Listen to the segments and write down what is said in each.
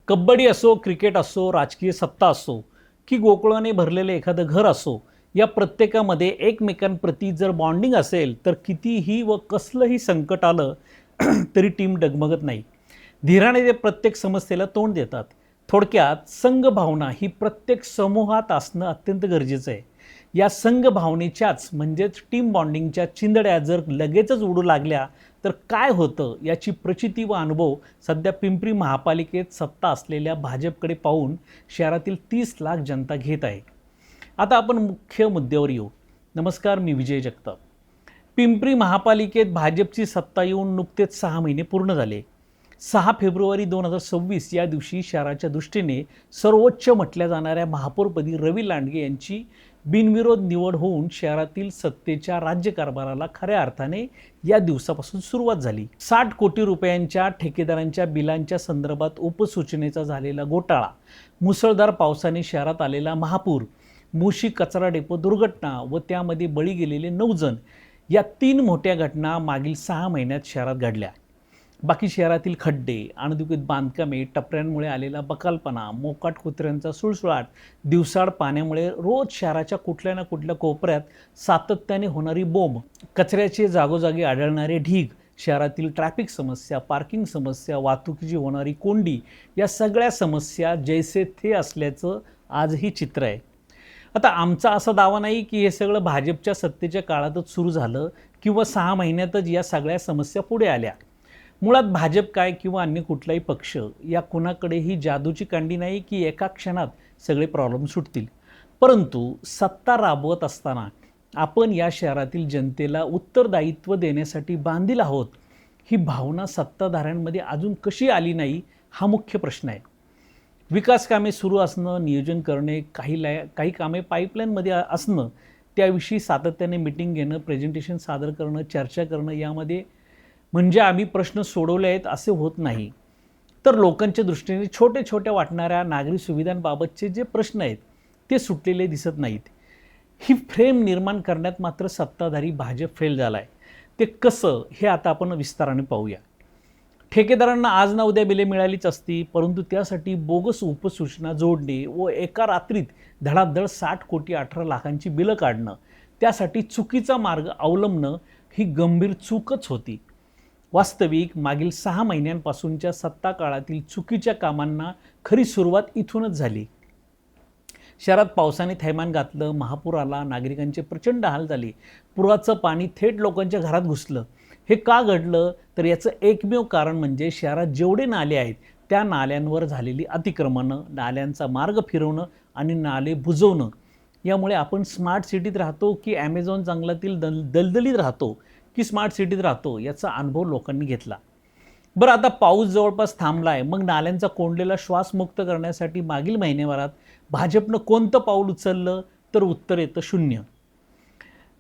कबड्डी असो, क्रिकेट असो, राजकीय सत्ता असो की गोकुळाने भरलेले एखादं घर असो, या प्रत्येकामध्ये एकमेकांप्रती जर बॉन्डिंग असेल तर कितीही व कसलंही संकट आलं तरी टीम डगमगत नाही. धीराने ते प्रत्येक समस्येला तोंड देतात. थोडक्यात संघभावना ही प्रत्येक समूहात असणं अत्यंत गरजेचं आहे. या संघभावनेच्याच म्हणजेच टीम बॉन्डिंगच्या चिंधड्या जर लगेचच उडू लागल्या तर काय होतं याची प्रचिती व अनुभव सध्या पिंपरी महापालिकेत सत्ता असलेल्या भाजपकडे पाहून शहरातील 30 लाख जनता घेत आहे. आता आपण मुख्य मुद्द्यावर येऊ. नमस्कार, मी विजय जगताप. पिंपरी महापालिकेत भाजपची सत्ता येऊन नुकतेच 6 महिने पूर्ण झाले. 6 फेब्रुवारी 2026 या दिवशी शहराच्या दृष्टीने सर्वोच्च म्हटल्या जाणाऱ्या महापौरपदी रवी लांडगे यांची बिनविरोध निवड होऊन शहरातील सत्तेच्या राज्यकारभाराला खऱ्या अर्थाने या दिवसापासून सुरुवात झाली. 60 कोटी रुपयांच्या ठेकेदारांच्या बिलांच्या संदर्भात उपसूचनेचा झालेला घोटाळा, मुसळधार पावसाने शहरात आलेला महापूर, मुशी कचरा डेपो दुर्घटना व त्यामध्ये बळी गेलेले 9 जण, या 3 मोठ्या घटना मागील 6 महिन्यात शहरात घडल्या. बाकी शहरातील खड्डे, अनधिकृत बांधकामे, टपऱ्यांमुळे आलेला बकालपणा, मोकाट कुत्र्यांचा सुळसुळाट, दिवसाड पाण्यामुळे रोज शहराच्या कुठल्या ना कुठल्या कोपऱ्यात सातत्याने होणारी बोंब, कचऱ्याचे जागोजागी आढळणारे ढीग, शहरातील ट्रॅफिक समस्या, पार्किंग समस्या, वाहतुकीची होणारी कोंडी, या सगळ्या समस्या जैसे थे असल्याचं आजही चित्र आहे. आता आमचा असा दावा नाही की हे सगळं भाजपच्या सत्तेच्या काळातच सुरू झालं किंवा 6 महिन्यातच या सगळ्या समस्या पुढे आल्या. मुळात भाजप काय किंवा अन्य कुठलाही पक्ष या कुणाकडेही जादूची कांडी नाही की एका क्षणात सगळे प्रॉब्लेम सुटतील. परंतु सत्ता राबवत असताना आपण या शहरातील जनतेला उत्तरदायित्व देण्यासाठी बांधील आहोत, ही भावना सत्ताधाऱ्यांमध्ये अजून कशी आली नाही हा मुख्य प्रश्न आहे. विकास कामे सुरू असणं, नियोजन करणे, काही कामे पाईपलाईनमध्ये असणं, त्याविषयी सातत्याने मिटिंग घेणं, प्रेझेंटेशन सादर करणं, चर्चा करणं, यामध्ये म्हणजे आम्ही प्रश्न सोडवले आहेत असे होत नाही. तर लोकांच्या दृष्टीने छोट्या छोट्या वाटणाऱ्या नागरी सुविधांबाबतचे जे प्रश्न आहेत ते सुटलेले दिसत नाहीत. ही फ्रेम निर्माण करण्यात मात्र सत्ताधारी भाजप फेल झाला आहे. ते कसं हे आता आपण विस्ताराने पाहूया. ठेकेदारांना आज ना उद्या बिले मिळालीच असती, परंतु त्यासाठी बोगस उपसूचना जोडणे व एका रात्रीत धडाधड 60 कोटी 18 लाखांची बिलं काढणं, त्यासाठी चुकीचा मार्ग अवलंबणं ही गंभीर चूकच होती. वास्तविक मागील 6 महिन्यांपासूनच्या सत्ता काळातील चुकीच्या कामांना खरी सुरुवात इथूनच झाली. शहरात पावसाने थैमान घातलं, महापूर आला, नागरिकांचे प्रचंड हाल झाले, पुराचं पाणी थेट लोकांच्या घरात घुसलं. हे का घडलं तर याचं एकमेव कारण म्हणजे शहरात जेवढे नाले आहेत त्या नाल्यांवर झालेली अतिक्रमणं, नाल्यांचा मार्ग फिरवणं आणि नाले बुजवणं. यामुळे आपण स्मार्ट सिटीत राहतो की ॲमेझॉन जंगलातील दलदलीत राहतो की स्मार्ट सिटीत राहतो याचा अनुभव लोकांनी घेतला. बरं, आता पाऊस जवळपास थांबला आहे, मग नाल्यांचा कोंडलेला श्वास मुक्त करण्यासाठी मागील महिन्याभरात भाजपनं कोणतं पाऊल उचललं तर उत्तर येतं शून्य.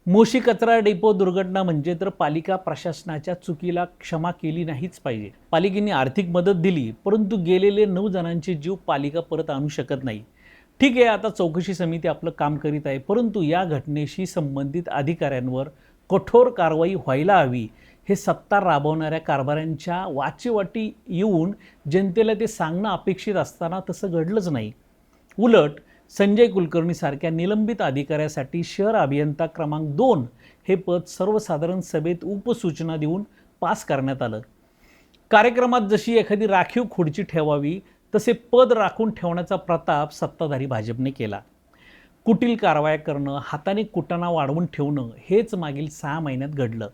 मोशी कचरा डेपो दुर्घटना म्हणजे तर पालिका प्रशासनाच्या चुकीला क्षमा केली नाहीच पाहिजे. पालिकेने आर्थिक मदत दिली, परंतु गेलेले 9 जणांचे जीव पालिका परत आणू शकत नाही. ठीक आहे, आता चौकशी समिती आपलं काम करीत आहे, परंतु या घटनेशी संबंधित अधिकाऱ्यांवर कठोर कारवाई व्हायला हवी. हे सत्ता राबवणाऱ्या कारभाऱ्यांच्या वाचेवाटी येऊन जनतेला ते सांगणं अपेक्षित असताना तसं घडलंच नाही. उलट संजय कुलकर्णीसारख्या निलंबित अधिकाऱ्यासाठी शहर अभियंता क्रमांक 2 हे पद सर्वसाधारण सभेत उपसूचना देऊन पास करण्यात आलं. कार्यक्रमात जशी एखादी राखीव खुर्ची ठेवावी तसे पद राखून ठेवण्याचा प्रताप सत्ताधारी भाजपने केला. कुटील कारवाया करणं, हाताने कुटाणा वाढवून ठेवणं हेच मागील 6 महिन्यात घडलं.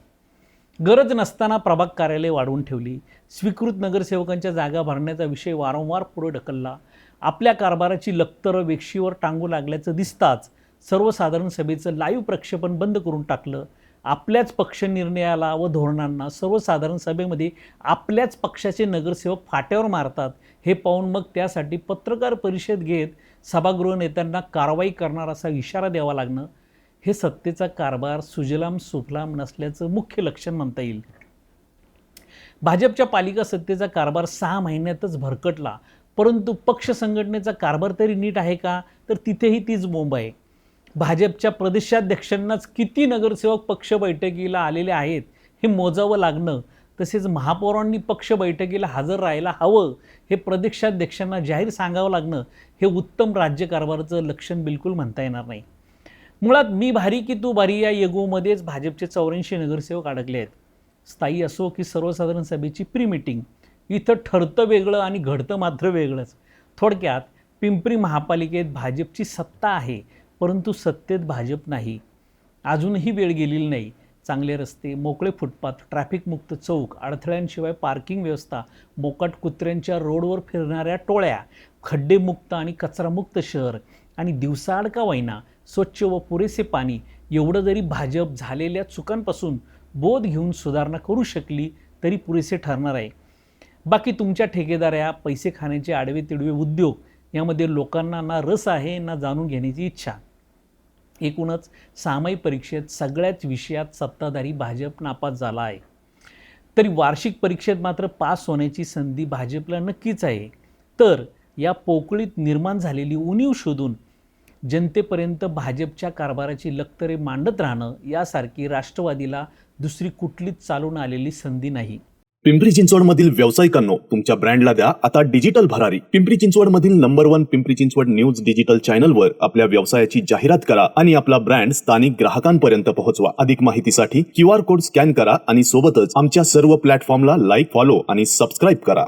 गरज नसताना प्रभाग कार्यालय वाढवून ठेवली, स्वीकृत नगरसेवकांच्या जागा भरण्याचा विषय वारंवार पुढे ढकलला, आपल्या कारभाराची लक्तरं वेक्षीवर टांगू लागल्याचं दिसताच सर्वसाधारण सभेचं लाईव्ह प्रक्षेपण बंद करून टाकलं. आपल्याच पक्ष निर्णयाला व धोरणांना सर्वसाधारण सभेमध्ये आपल्याच पक्षाचे नगरसेवक फाट्यावर मारतात, हे पाहून मग त्यासाठी पत्रकार परिषद घेत सभागृह नेत्यांना कारवाई करणार असा इशारा द्यावा लागणं, हे सत्तेचा कारभार सुजलाम सुफलाम नसल्याचं मुख्य लक्षण म्हणता येईल. भाजपच्या पालिका सत्तेचा कारभार 6 महिन्यातच भरकटला, परंतु पक्ष संघटनेचा कारभार तरी नीट आहे का तर तिथेही तीच बोंब आहे. भाजपच्या प्रदेशाध्यक्षांनाच किती नगरसेवक पक्ष बैठकीला आलेले आहेत हे मोजावं लागणं तसेच महापौरांनी पक्ष बैठकीला हजर राहायला हवं हे प्रदेशाध्यक्षांना जाहीर सांगावं लागणं हे उत्तम राज्यकारभाराचं लक्षण बिलकुल म्हणता येणार नाही. मुळात मी भारी की तू भारी या येगूमध्येच भाजपचे 84 नगरसेवक अडकले आहेत. स्थायी असो की सर्वसाधारण सभेची प्री मीटिंग, इथं ठरतं वेगळं आणि घडतं मात्र वेगळंच. थोडक्यात पिंपरी महापालिकेत भाजपची सत्ता आहे, परंतु सत्तेत भाजप नाही. अजूनही वेळ गेलेली नाही. चांगले रस्ते, मोकळे फुटपाथ, ट्रॅफिकमुक्त चौक, अडथळ्यांशिवाय पार्किंग व्यवस्था, मोकाट कुत्र्यांच्या रोडवर फिरणाऱ्या टोळ्या, खड्डेमुक्त आणि कचरामुक्त शहर आणि दिवसाआड का होईना स्वच्छ व पुरेसे पाणी, एवढं जरी भाजप झालेल्या चुकांपासून बोध घेऊन सुधारणा करू शकली तरी पुरेसे ठरणार आहे. बाकी तुमच्या ठेकेदाऱ्या, पैसे खाण्याचे आडवे तिडवे उद्योग यामध्ये लोकांना ना रस आहे ना जाणून घेण्याची इच्छा. एकूणच सामायिक परीक्षेत सगळ्याच विषयात सत्ताधारी भाजप नापास झाला आहे. तरी वार्षिक परीक्षेत मात्र पास होण्याची संधी भाजपला नक्कीच आहे. तर या पोकळीत निर्माण झालेली उणीव शोधून जनतेपर्यंत भाजपच्या कारभाराची लक्तरे मांडत राहणं यासारखी राष्ट्रवादीला दुसरी कुठलीच चालून आलेली संधी नाही. पिंपरी चिंचवडमधील व्यावसायिकांनो, तुमच्या ब्रँडला द्या आता डिजिटल भरारी. Pimpri चिंचवडमधील number 1 Pimpri Chinchwad news digital चॅनलवर आपल्या व्यवसायाची जाहिरात करा आणि आपला ब्रँड स्थानिक ग्राहकांपर्यंत पोहोचवा. अधिक माहितीसाठी QR कोड स्कॅन करा आणि सोबतच आमच्या सर्व प्लॅटफॉर्मला लाईक, फॉलो आणि सबस्क्राईब करा.